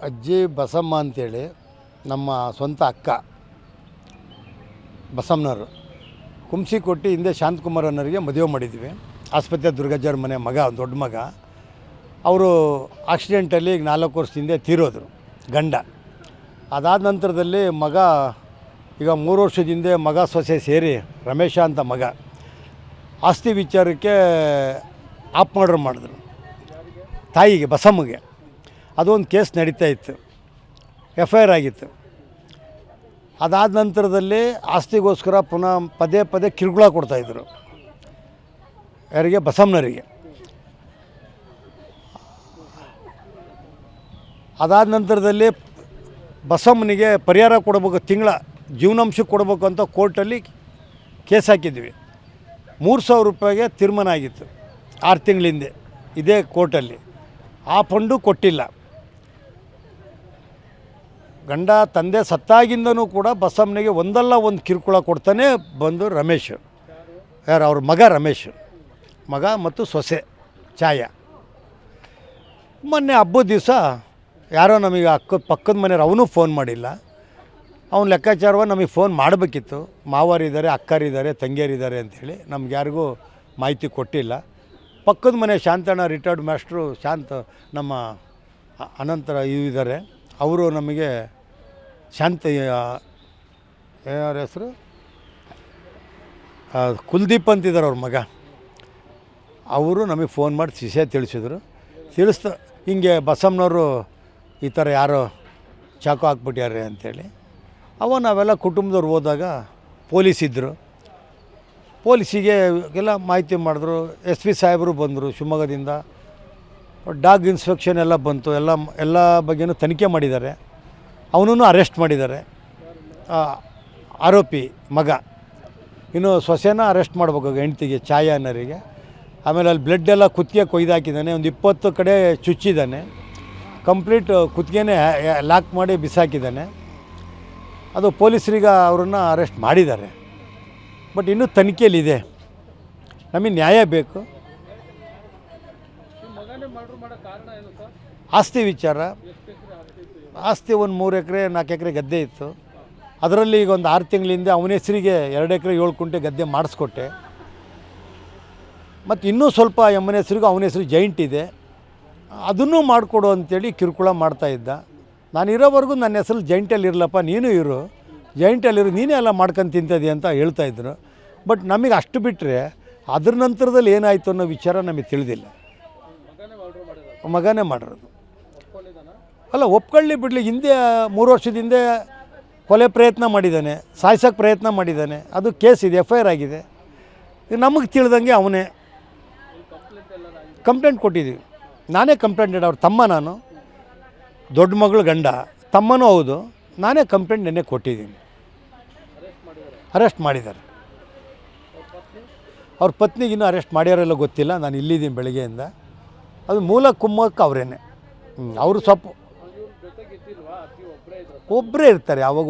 ಅಜ್ಜಿ ಬಸಮ್ಮ ಅಂತೇಳಿ ನಮ್ಮ ಸ್ವಂತ ಅಕ್ಕ ಬಸಮ್ಮನವರು ಕುಂಸಿ ಕೊಟ್ಟು ಹಿಂದೆ ಶಾಂತಕುಮಾರ್ ಅನ್ನೋರಿಗೆ ಮದುವೆ ಮಾಡಿದ್ವಿ. ಆಸ್ಪತ್ರೆ ದುರ್ಗಜ್ಜರ ಮನೆ ಮಗ, ದೊಡ್ಡ ಮಗ. ಅವರು ಆಕ್ಸಿಡೆಂಟಲ್ಲಿ 4 ವರ್ಷದ ಹಿಂದೆ ತೀರೋದ್ರು ಗಂಡ. ಅದಾದ ನಂತರದಲ್ಲಿ ಮಗ ಈಗ 3 ವರ್ಷದ ಹಿಂದೆ ಮಗ ಸೊಸೆ ಸೇರಿ ರಮೇಶ ಅಂತ ಮಗ ಆಸ್ತಿ ವಿಚಾರಕ್ಕೆ ಆಪ್ ಮರ್ಡರ್ ಮಾಡಿದ್ರು ತಾಯಿಗೆ, ಬಸಮ್ಮಗೆ. ಅದೊಂದು ಕೇಸ್ ನಡೀತಾ ಇತ್ತು, FIR ಆಗಿತ್ತು. ಅದಾದ ನಂತರದಲ್ಲಿ ಆಸ್ತಿಗೋಸ್ಕರ ಪುನಃ ಪದೇ ಪದೇ ಕಿರುಕುಳ ಕೊಡ್ತಾಯಿದ್ರು ಯಾರಿಗೆ, ಬಸಮ್ಮನವರಿಗೆ. ಅದಾದ ನಂತರದಲ್ಲಿ ಬಸಮ್ಮನಿಗೆ ಪರಿಹಾರ ಕೊಡಬೇಕು, ತಿಂಗಳ ಜೀವನಾಂಶಕ್ಕೆ ಕೊಡಬೇಕು ಅಂತ ಕೋರ್ಟಲ್ಲಿ ಕೇಸ್ ಹಾಕಿದ್ವಿ. 3,000 ರೂಪಾಯಿಗೆ ತೀರ್ಮಾನ ಆಗಿತ್ತು 6 ತಿಂಗಳ ಹಿಂದೆ ಇದೇ ಕೋರ್ಟಲ್ಲಿ. ಆ ಫಂಡು ಕೊಟ್ಟಿಲ್ಲ. ಗಂಡ ತಂದೆ ಸತ್ತಾಗಿಂದನೂ ಕೂಡ ಬಸಮ್ಮನಿಗೆ ಒಂದಲ್ಲ ಒಂದು ಕಿರುಕುಳ ಕೊಡ್ತಾನೆ ಬಂದು ರಮೇಶ್, ಯಾರು ಅವ್ರ ಮಗ ರಮೇಶ್, ಮಗ ಮತ್ತು ಸೊಸೆ ಛಾಯಾ. ಮೊನ್ನೆ ಹಬ್ಬದ ದಿವಸ ಯಾರೋ ನಮಗೆ ಪಕ್ಕದ ಮನೆಯವ್ರು, ಅವನು ಫೋನ್ ಮಾಡಿಲ್ಲ. ಅವ್ನು ಲೆಕ್ಕಾಚಾರವಾಗಿ ನಮಗೆ ಫೋನ್ ಮಾಡಬೇಕಿತ್ತು. ಮಾವರಿದ್ದಾರೆ, ಅಕ್ಕರಿದ್ದಾರೆ, ತಂಗಿಯರಿದ್ದಾರೆ ಅಂಥೇಳಿ ನಮ್ಗೆ ಯಾರಿಗೂ ಮಾಹಿತಿ ಕೊಟ್ಟಿಲ್ಲ. ಪಕ್ಕದ ಮನೆ ಶಾಂತಣ್ಣ, ರಿಟೈರ್ಡ್ ಮಾಸ್ಟ್ರು ಶಾಂತ, ನಮ್ಮ ಅನಂತರ ಇದ್ದಾರೆ, ಅವರು ನಮಗೆ ಶಾಂತ, ಯಾರ ಹೆಸರು ಕುಲ್ದೀಪ್ ಅಂತಿದ್ದಾರೆ ಅವ್ರ ಮಗ. ಅವರು ನಮಗೆ ಫೋನ್ ಮಾಡಿ ವಿಷಯ ತಿಳಿಸಿದ್ರು. ಹಿಂಗೆ ಬಸಮ್ಮನವರು ಈ ಥರ ಯಾರೋ ಚಾಕು ಹಾಕ್ಬಿಟ್ಟಾರೆ ಅಂಥೇಳಿ. ನಾವೆಲ್ಲ ಕುಟುಂಬದವ್ರು ಹೋದಾಗ ಪೊಲೀಸ್ ಇದ್ದರು. ಪೊಲೀಸಿಗೆ ಎಲ್ಲ ಮಾಹಿತಿ ಮಾಡಿದ್ರು. SP ಸಾಹೇಬರು ಬಂದರು ಶಿವಮೊಗ್ಗದಿಂದ. ಡಾಗ್ ಇನ್ಸ್ಪೆಕ್ಷನ್ ಎಲ್ಲ ಬಂತು. ಎಲ್ಲ ಬಗ್ಗೆನೂ ತನಿಖೆ ಮಾಡಿದ್ದಾರೆ. ಅವನನ್ನು ಅರೆಸ್ಟ್ ಮಾಡಿದ್ದಾರೆ, ಆರೋಪಿ ಮಗ. ಇನ್ನು ಸೊಸೆನ ಅರೆಸ್ಟ್ ಮಾಡಬೇಕು ಹೆಂಡ್ತಿಗೆ, ಛಾಯಾ ಅನ್ನೋರಿಗೆ. ಆಮೇಲೆ ಅಲ್ಲಿ ಬ್ಲಡ್ ಎಲ್ಲ ಕುತ್ತಿಗೆ ಕೊಯ್ದಾಕಿದ್ದಾನೆ. ಒಂದು 20 ಕಡೆ ಚುಚ್ಚಿದ್ದಾನೆ. ಕಂಪ್ಲೀಟ್ ಕುತ್ತಿಗೆನೇ ಲಾಕ್ ಮಾಡಿ ಬಿಸಾಕಿದ್ದಾನೆ. ಅದು ಪೊಲೀಸರಿಗೆ ಅವರನ್ನು ಅರೆಸ್ಟ್ ಮಾಡಿದ್ದಾರೆ. ಬಟ್ ಇನ್ನೂ ತನಿಖೆಯಲ್ಲಿದೆ. ನಮಗೆ ನ್ಯಾಯ ಬೇಕು. ಆಸ್ತಿ ವಿಚಾರ. ಆಸ್ತಿ ಒಂದು 3 ಎಕರೆ 4 ಎಕರೆ ಗದ್ದೆ ಇತ್ತು. ಅದರಲ್ಲಿ ಈಗ ಒಂದು 6 ತಿಂಗಳಿಂದ ಅವನ ಹೆಸರಿಗೆ 2 ಎಕರೆ 7 ಕುಂಟೆ ಗದ್ದೆ ಮಾಡಿಸ್ಕೊಟ್ಟೆ. ಮತ್ತು ಇನ್ನೂ ಸ್ವಲ್ಪ ಎಮ್ಮನ ಹೆಸರಿಗೂ ಅವನ ಹೆಸರು ಜಾಯಿಂಟ್ ಇದೆ, ಅದನ್ನೂ ಮಾಡಿಕೊಡು ಅಂತೇಳಿ ಕಿರುಕುಳ ಮಾಡ್ತಾಯಿದ್ದ. ನಾನು ಇರೋವರೆಗೂ ನನ್ನ ಹೆಸರು ಜಾಯಿಂಟಲ್ಲಿ ಇರಲಪ್ಪ, ನೀನು ಇರು, ಜಾಯಿಂಟಲ್ಲಿರು, ನೀನೇ ಎಲ್ಲ ಮಾಡ್ಕೊಂಡು ತಿಂತದೆ ಅಂತ ಹೇಳ್ತಾಯಿದ್ರು. ಬಟ್ ನಮಗೆ ಅಷ್ಟು ಬಿಟ್ಟರೆ ಅದ್ರ ನಂತರದಲ್ಲಿ ಏನಾಯಿತು ಅನ್ನೋ ವಿಚಾರ ನಮಗೆ ತಿಳಿದಿಲ್ಲ. ಮಗನೇ ಮಾಡಿರೋದು. ಅಲ್ಲ, ಒಪ್ಕೊಳ್ಳಿ ಬಿಡಲಿ. ಹಿಂದೆ 3 ವರ್ಷದ ಹಿಂದೆ ಕೊಲೆ ಪ್ರಯತ್ನ ಮಾಡಿದ್ದಾನೆ, ಸಾಯ್ಸೋಕ್ಕೆ ಪ್ರಯತ್ನ ಮಾಡಿದ್ದಾನೆ. ಅದು ಕೇಸ್ ಇದೆ, FIR ಆಗಿದೆ. ನಮಗೆ ತಿಳಿದಂಗೆ ಅವನೇ ಕಂಪ್ಲೇಂಟ್ ಕೊಟ್ಟಿದ್ದೀವಿ. ನಾನೇ ಕಂಪ್ಲೇಂಟ್ ಅವ್ರ ತಮ್ಮ, ನಾನು ದೊಡ್ಡ ಮಗಳು ಗಂಡ, ತಮ್ಮನೂ ಹೌದು. ನಾನೇ ಕಂಪ್ಲೇಂಟ್ ನೆನ್ನೆ ಕೊಟ್ಟಿದ್ದೀನಿ. ಅರೆಸ್ಟ್ ಮಾಡಿದ್ದಾರೆ. ಅವ್ರ ಪತ್ನಿಗಿನ್ನೂ ಅರೆಸ್ಟ್ ಮಾಡ್ಯಾರೆಲ್ಲ ಗೊತ್ತಿಲ್ಲ. ನಾನು ಇಲ್ಲಿದ್ದೀನಿ ಬೆಳಗ್ಗೆಯಿಂದ. ಅದು ಮೂಲ ಕುಮ್ಮಕ್ಕೆ ಅವರೇನೆ. ಅವರು ಸ್ವಲ್ಪ ಒಬ್ಬರೇ ಇರ್ತಾರೆ, ಯಾವಾಗ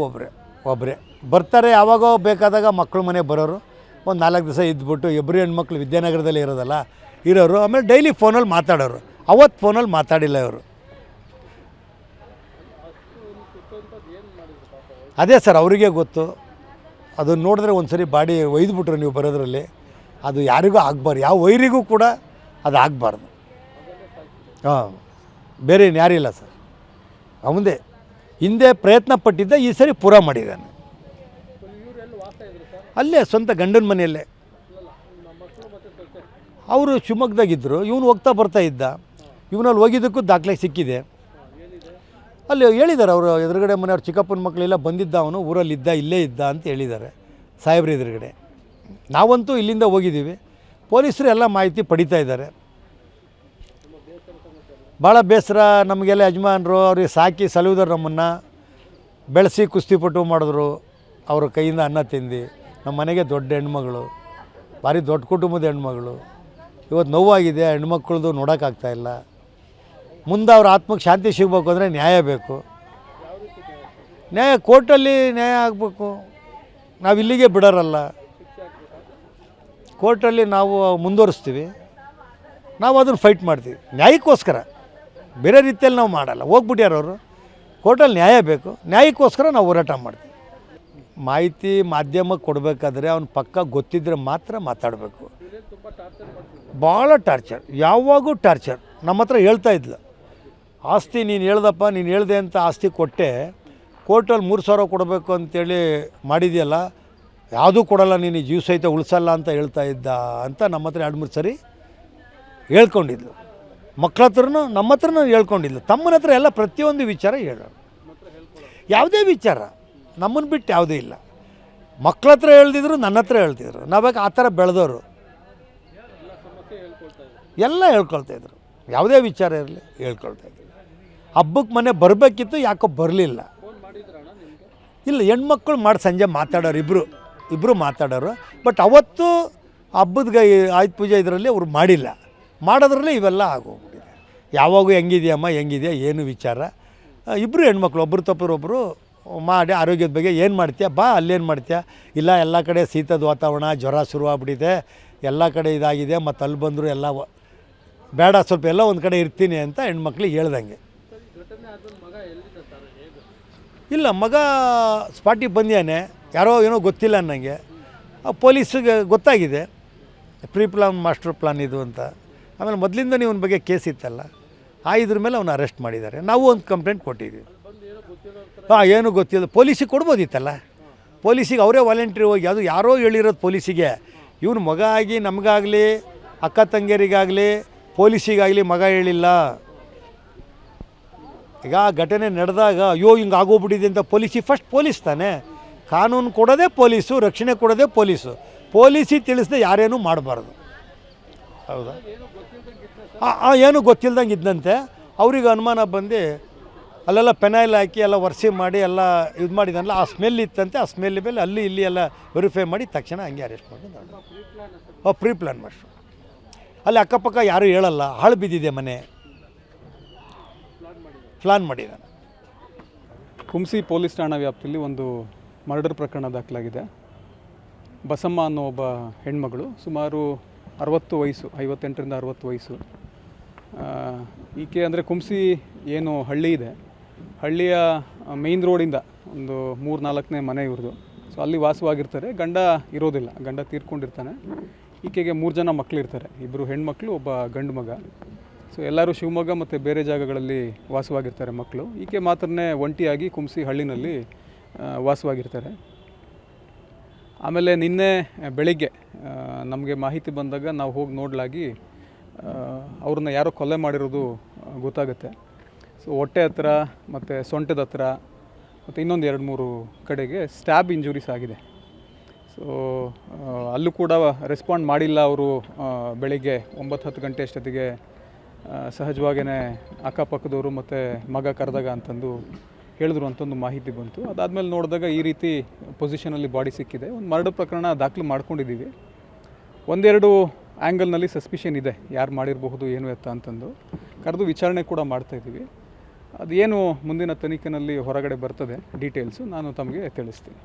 ಒಬ್ಬರೇ ಬರ್ತಾರೆ. ಯಾವಾಗೋ ಬೇಕಾದಾಗ ಮಕ್ಕಳು ಮನೆ ಬರೋರು, ಒಂದು 4 ದಿವಸ ಇದ್ಬಿಟ್ಟು. ಇಬ್ಬರು ಹೆಣ್ಮಕ್ಳು ವಿದ್ಯಾನಗರದಲ್ಲಿ ಇರೋದಲ್ಲ, ಇರೋರು. ಆಮೇಲೆ ಡೈಲಿ ಫೋನಲ್ಲಿ ಮಾತಾಡೋರು. ಅವತ್ತು ಫೋನಲ್ಲಿ ಮಾತಾಡಿಲ್ಲ ಇವರು. ಅದೇ ಸರ್, ಅವರಿಗೆ ಗೊತ್ತು. ಅದು ನೋಡಿದ್ರೆ ಒಂದು ಸರಿ ಬಾಡಿ ಒಯ್ದುಬಿಟ್ರು ನೀವು ಬರೋದ್ರಲ್ಲಿ. ಅದು ಯಾರಿಗೂ ಆಗಬಾರ್ದು, ಯಾವ ವೈರಿಗೂ ಕೂಡ ಅದು ಆಗಬಾರ್ದು. ಬೇರೆ ಇನ್ಯಾರಿಲ್ಲ ಸರ್. ಅವನದೇ ಹಿಂದೆ ಪ್ರಯತ್ನ ಪಟ್ಟಿದ್ದ, ಈ ಸರಿ ಪೂರ ಮಾಡಿದ್ದಾನೆ. ಅಲ್ಲೇ ಸ್ವಂತ ಗಂಡನ ಮನೆಯಲ್ಲೇ. ಅವರು ಶಿವಮೊಗ್ಗದಾಗಿದ್ದರು, ಇವನು ಹೋಗ್ತಾ ಬರ್ತಾ ಇದ್ದ. ಇವನಲ್ಲಿ ಹೋಗಿದ್ದಕ್ಕೂ ದಾಖಲೆ ಸಿಕ್ಕಿದೆ. ಅಲ್ಲಿ ಹೇಳಿದ್ದಾರೆ ಅವರು ಎದುರುಗಡೆ ಮನೆಯವ್ರು, ಚಿಕ್ಕಪ್ಪನ ಮಕ್ಕಳೆಲ್ಲ ಬಂದಿದ್ದ, ಅವನು ಊರಲ್ಲಿ ಇಲ್ಲೇ ಇದ್ದ ಅಂತ ಹೇಳಿದ್ದಾರೆ ಸಾಹೇಬ್ರ ಎದುರುಗಡೆ. ನಾವಂತೂ ಇಲ್ಲಿಂದ ಹೋಗಿದ್ದೀವಿ. ಪೊಲೀಸರು ಎಲ್ಲ ಮಾಹಿತಿ ಪಡಿತಾ ಇದ್ದಾರೆ. ಭಾಳ ಬೇಸರ ನಮಗೆಲ್ಲ. ಯಜಮಾನರು ಅವ್ರಿಗೆ ಸಾಕಿ ಸಲುವುದರು, ನಮ್ಮನ್ನು ಬೆಳೆಸಿ ಕುಸ್ತಿಪಟು ಮಾಡಿದ್ರು. ಅವ್ರ ಕೈಯಿಂದ ಅನ್ನ ತಿಂದು. ನಮ್ಮ ಮನೆಗೆ ದೊಡ್ಡ ಹೆಣ್ಮಗಳು, ಭಾರಿ ದೊಡ್ಡ ಕುಟುಂಬದ ಹೆಣ್ಮಗಳು. ಇವತ್ತು ನೋವಾಗಿದೆ. ಹೆಣ್ಮಕ್ಳದ್ದು ನೋಡೋಕ್ಕಾಗ್ತಾಯಿಲ್ಲ. ಮುಂದೆ ಅವ್ರ ಆತ್ಮಕ್ಕೆ ಶಾಂತಿ ಸಿಗಬೇಕು ಅಂದರೆ ನ್ಯಾಯ ಬೇಕು. ನ್ಯಾಯ ಕೋರ್ಟಲ್ಲಿ ನ್ಯಾಯ ಆಗಬೇಕು. ನಾವು ಇಲ್ಲಿಗೆ ಬಿಡೋರಲ್ಲ. ಕೋರ್ಟಲ್ಲಿ ನಾವು ಮುಂದುವರಿಸ್ತೀವಿ. ನಾವು ಅದನ್ನು ಫೈಟ್ ಮಾಡ್ತೀವಿ ನ್ಯಾಯಕ್ಕೋಸ್ಕರ. ಬೇರೆ ರೀತಿಯಲ್ಲಿ ನಾವು ಮಾಡಲ್ಲ. ಹೋಗ್ಬಿಟ್ಯಾರ ಅವರು. ಕೋರ್ಟಲ್ಲಿ ನ್ಯಾಯ ಬೇಕು, ನ್ಯಾಯಕ್ಕೋಸ್ಕರ ನಾವು ಹೋರಾಟ ಮಾಡ್ತೀವಿ. ಮಾಹಿತಿ ಮಾಧ್ಯಮಕ್ಕೆ ಕೊಡಬೇಕಾದ್ರೆ ಅವ್ನ ಪಕ್ಕ ಗೊತ್ತಿದ್ದರೆ ಮಾತ್ರ ಮಾತಾಡಬೇಕು. ಭಾಳ ಟಾರ್ಚರ್, ಯಾವಾಗೂ ಟಾರ್ಚರ್. ನಮ್ಮ ಹತ್ರ ಹೇಳ್ತಾ ಇದ್ಲು, ಆಸ್ತಿ ನೀನು ಹೇಳ್ದಪ್ಪ, ನೀನು ಹೇಳ್ದೆ ಅಂತ ಆಸ್ತಿ ಕೊಟ್ಟೆ, ಕೋರ್ಟಲ್ಲಿ 3,000 ಕೊಡಬೇಕು ಅಂತೇಳಿ ಮಾಡಿದೆಯಲ್ಲ, ಯಾವುದೂ ಕೊಡಲ್ಲ, ನೀನು ಜೀವ ಸಹಿತ ಉಳಿಸಲ್ಲ ಅಂತ ಹೇಳ್ತಾ ಇದ್ದ ಅಂತ ನಮ್ಮ ಹತ್ರ 2-3 ಸರಿ ಹೇಳ್ಕೊಂಡಿದ್ಲು. ಮಕ್ಕಳ ಹತ್ರನೂ ನಮ್ಮ ಹತ್ರನೂ ಹೇಳ್ಕೊಂಡಿದ್ಲು. ತಮ್ಮನ ಹತ್ರ ಎಲ್ಲ ಪ್ರತಿಯೊಂದು ವಿಚಾರ ಹೇಳೋರು, ಯಾವುದೇ ವಿಚಾರ ನಮ್ಮನ್ನು ಬಿಟ್ಟು ಯಾವುದೇ ಇಲ್ಲ. ಮಕ್ಕಳ ಹತ್ರ ಹೇಳ್ತಿದ್ರು, ನನ್ನ ಹತ್ರ ಹೇಳ್ತಿದ್ರು. ನಾವಾಗ ಆ ಥರ ಬೆಳೆದವರು ಎಲ್ಲ ಹೇಳ್ಕೊಳ್ತಾಯಿದ್ರು. ಯಾವುದೇ ವಿಚಾರ ಇರಲಿ ಹೇಳ್ಕೊಳ್ತಾಯಿದ್ರು. ಹಬ್ಬಕ್ಕೆ ಮನೆ ಬರಬೇಕಿತ್ತು, ಯಾಕೋ ಬರಲಿಲ್ಲ. ಇಲ್ಲ, ಹೆಣ್ಮಕ್ಳು ಮಾಡಿ ಸಂಜೆ ಮಾತಾಡೋರು, ಇಬ್ಬರು ಮಾತಾಡೋರು. ಬಟ್ ಅವತ್ತು ಹಬ್ಬದ ಆಯುಧ ಪೂಜೆ ಇದರಲ್ಲಿ ಅವ್ರು ಮಾಡಿಲ್ಲ. ಮಾಡೋದ್ರಲ್ಲೇ ಇವೆಲ್ಲ ಆಗೋಗ್ಬಿಟ್ಟಿದೆ. ಯಾವಾಗೂ ಹೆಂಗಿದೆಯಮ್ಮ, ಹೆಂಗಿದೆಯಾ, ಏನು ವಿಚಾರ. ಇಬ್ಬರು ಹೆಣ್ಮಕ್ಳು ಒಬ್ಬರು ತಪ್ಪರೊಬ್ಬರು ಮಾಡಿ ಆರೋಗ್ಯದ ಬಗ್ಗೆ ಏನು ಮಾಡ್ತೀಯ, ಬಾ ಅಲ್ಲೇನು ಮಾಡ್ತೀಯ, ಇಲ್ಲ ಎಲ್ಲ ಕಡೆ ಶೀತದ ವಾತಾವರಣ, ಜ್ವರ ಶುರುವಾಗ್ಬಿಟ್ಟಿದೆ, ಎಲ್ಲ ಕಡೆ ಇದಾಗಿದೆ, ಮತ್ತು ಅಲ್ಲಿ ಬಂದರು ಎಲ್ಲ ಬೇಡ, ಸ್ವಲ್ಪ ಎಲ್ಲ ಒಂದು ಕಡೆ ಇರ್ತೀನಿ ಅಂತ ಹೆಣ್ಮಕ್ಳಿಗೆ ಹೇಳ್ದಂಗೆ. ಇಲ್ಲ, ಮಗ ಸ್ಪಾಟಿಗೆ ಬಂದ್ಯಾನೆ, ಯಾರೋ ಏನೋ ಗೊತ್ತಿಲ್ಲ ನನಗೆ. ಪೊಲೀಸಿಗೆ ಗೊತ್ತಾಗಿದೆ ಪ್ರೀ ಪ್ಲಾನ್ ಮಾಸ್ಟರ್ ಪ್ಲಾನ್ ಇದು ಅಂತ. ಆಮೇಲೆ ಮೊದಲಿಂದ ಇವನ ಬಗ್ಗೆ ಕೇಸ್ ಇತ್ತಲ್ಲ, ಇದ್ರ ಮೇಲೆ ಅವನು ಅರೆಸ್ಟ್ ಮಾಡಿದ್ದಾರೆ. ನಾವು ಒಂದು ಕಂಪ್ಲೇಂಟ್ ಕೊಟ್ಟಿದ್ದೀವಿ. ಏನು ಗೊತ್ತಿಲ್ಲ, ಪೊಲೀಸಿಗೆ ಕೊಡ್ಬೋದಿತ್ತಲ್ಲ. ಪೊಲೀಸಿಗೆ ಅವರೇ ವಾಲಂಟ್ರಿ ಹೋಗಿ, ಅದು ಯಾರೋ ಹೇಳಿರೋದು ಪೊಲೀಸಿಗೆ. ಇವನು ಮಗ ಆಗಿ ನಮಗಾಗಲಿ, ಅಕ್ಕ ತಂಗಿಯರಿಗಾಗಲಿ, ಪೊಲೀಸಿಗಾಗಲಿ ಮಗ ಹೇಳಿಲ್ಲ. ಈಗ ಘಟನೆ ನಡೆದಾಗ ಅಯ್ಯೋ ಹಿಂಗೆ ಆಗೋಗ್ಬಿಟ್ಟಿದೆ ಅಂತ ಫಸ್ಟ್ ಪೊಲೀಸ್ ತಾನೇ ಕಾನೂನು ಕೊಡೋದೇ ಪೊಲೀಸು, ರಕ್ಷಣೆ ಕೊಡೋದೇ ಪೊಲೀಸು. ಪೊಲೀಸಿಗೆ ತಿಳಿಸದೆ ಯಾರೇನೂ ಮಾಡಬಾರ್ದು. ಹೌದಾ? ಏನು ಗೊತ್ತಿಲ್ದಂಗೆ ಇದ್ದಂತೆ. ಅವ್ರಿಗೆ ಅನುಮಾನ ಬಂದು ಅಲ್ಲೆಲ್ಲ ಪೆನಾಯಿಲ್ ಹಾಕಿ ಎಲ್ಲ ಒರೆಸಿ ಮಾಡಿ ಎಲ್ಲ ಇದು ಮಾಡಿದನಲ್ಲ, ಆ ಸ್ಮೆಲ್ ಇತ್ತಂತೆ. ಆ ಸ್ಮೆಲ್ ಮೇಲೆ ಅಲ್ಲಿ ಇಲ್ಲಿ ಎಲ್ಲ ವೆರಿಫೈ ಮಾಡಿ ತಕ್ಷಣ ಹಂಗೆ ಅರೆಸ್ಟ್ ಮಾಡಿ ಪ್ರೀ ಪ್ಲಾನ್ ಮಾಸ್ಟ್ರು. ಅಲ್ಲಿ ಅಕ್ಕಪಕ್ಕ ಯಾರೂ ಹೇಳಲ್ಲ, ಹಾಳು ಬಿದ್ದಿದೆ ಮನೆ, ಪ್ಲಾನ್ ಮಾಡಿದ್ದಾನೆ. ಕುಂಸಿ ಪೊಲೀಸ್ ಠಾಣಾ ವ್ಯಾಪ್ತಿಯಲ್ಲಿ ಒಂದು ಮರ್ಡರ್ ಪ್ರಕರಣ ದಾಖಲಾಗಿದೆ. ಬಸಮ್ಮ ಅನ್ನೋ ಒಬ್ಬ ಹೆಣ್ಮಗಳು, ಸುಮಾರು 60 ವಯಸ್ಸು, 58ರಿಂದ 60 ವಯಸ್ಸು. ಈಕೆ ಅಂದರೆ ಕುಂಸಿ ಏನು ಹಳ್ಳಿ ಇದೆ, ಹಳ್ಳಿಯ ಮೇಯ್ನ್ ರೋಡಿಂದ ಒಂದು 3-4ನೇ ಮನೆ ಇವ್ರದ್ದು. ಸೊ ಅಲ್ಲಿ ವಾಸವಾಗಿರ್ತಾರೆ. ಗಂಡ ಇರೋದಿಲ್ಲ, ಗಂಡ ತೀರ್ಕೊಂಡಿರ್ತಾನೆ. ಈಕೆಗೆ 3 ಜನ ಮಕ್ಕಳಿರ್ತಾರೆ, 2 ಹೆಣ್ಮಕ್ಳು, ಒಬ್ಬ ಗಂಡು ಮಗ. ಸೊ ಎಲ್ಲರೂ ಶಿವಮೊಗ್ಗ ಮತ್ತು ಬೇರೆ ಜಾಗಗಳಲ್ಲಿ ವಾಸವಾಗಿರ್ತಾರೆ ಮಕ್ಕಳು. ಈಕೆ ಮಾತ್ರನೇ ಒಂಟಿಯಾಗಿ ಕುಂಸಿ ಹಳ್ಳಿನಲ್ಲಿ ವಾಸವಾಗಿರ್ತಾರೆ. ಆಮೇಲೆ ನಿನ್ನೆ ಬೆಳಿಗ್ಗೆ ನಮಗೆ ಮಾಹಿತಿ ಬಂದಾಗ ನಾವು ಹೋಗಿ ನೋಡಲಾಗಿ ಅವ್ರನ್ನ ಯಾರೋ ಕೊಲೆ ಮಾಡಿರೋದು ಗೊತ್ತಾಗುತ್ತೆ. ಸೊ ಹೊಟ್ಟೆ ಹತ್ರ ಮತ್ತು ಸೊಂಟದ ಹತ್ರ ಮತ್ತು ಇನ್ನೊಂದು 2-3 ಕಡೆಗೆ ಸ್ಟ್ಯಾಬ್ ಇಂಜುರೀಸ್ ಆಗಿದೆ. ಸೊ ಅಲ್ಲೂ ಕೂಡ ರೆಸ್ಪಾಂಡ್ ಮಾಡಿಲ್ಲ ಅವರು. ಬೆಳಿಗ್ಗೆ 9-10 ಗಂಟೆ ಅಷ್ಟೊತ್ತಿಗೆ ಸಹಜವಾಗಿಯೇ ಅಕ್ಕಪಕ್ಕದವರು ಮತ್ತು ಮಗ ಕರೆದಾಗ ಅಂತಂದು ಹೇಳಿದ್ರು ಅಂತ ಒಂದು ಮಾಹಿತಿ ಬಂತು. ಅದಾದಮೇಲೆ ನೋಡಿದಾಗ ಈ ರೀತಿ ಪೊಸಿಷನಲ್ಲಿ ಬಾಡಿ ಸಿಕ್ಕಿದೆ. ಒಂದು ಮರ್ಡರ್ ಪ್ರಕರಣ ದಾಖಲು ಮಾಡ್ಕೊಂಡಿದ್ದೀವಿ. 1-2 ಆ್ಯಂಗಲ್ನಲ್ಲಿ ಸಸ್ಪಿಷನ್ ಇದೆ, ಯಾರು ಮಾಡಿರಬಹುದು ಏನು ಎತ್ತ ಅಂತಂದು. ಕರೆದು ವಿಚಾರಣೆ ಕೂಡ ಮಾಡ್ತಾಯಿದ್ದೀವಿ. ಅದೇನು ಮುಂದಿನ ತನಿಖೆಯಲ್ಲಿ ಹೊರಗಡೆ ಬರ್ತದೆ ಡೀಟೇಲ್ಸು ನಾನು ತಮಗೆ ತಿಳಿಸ್ತೀನಿ.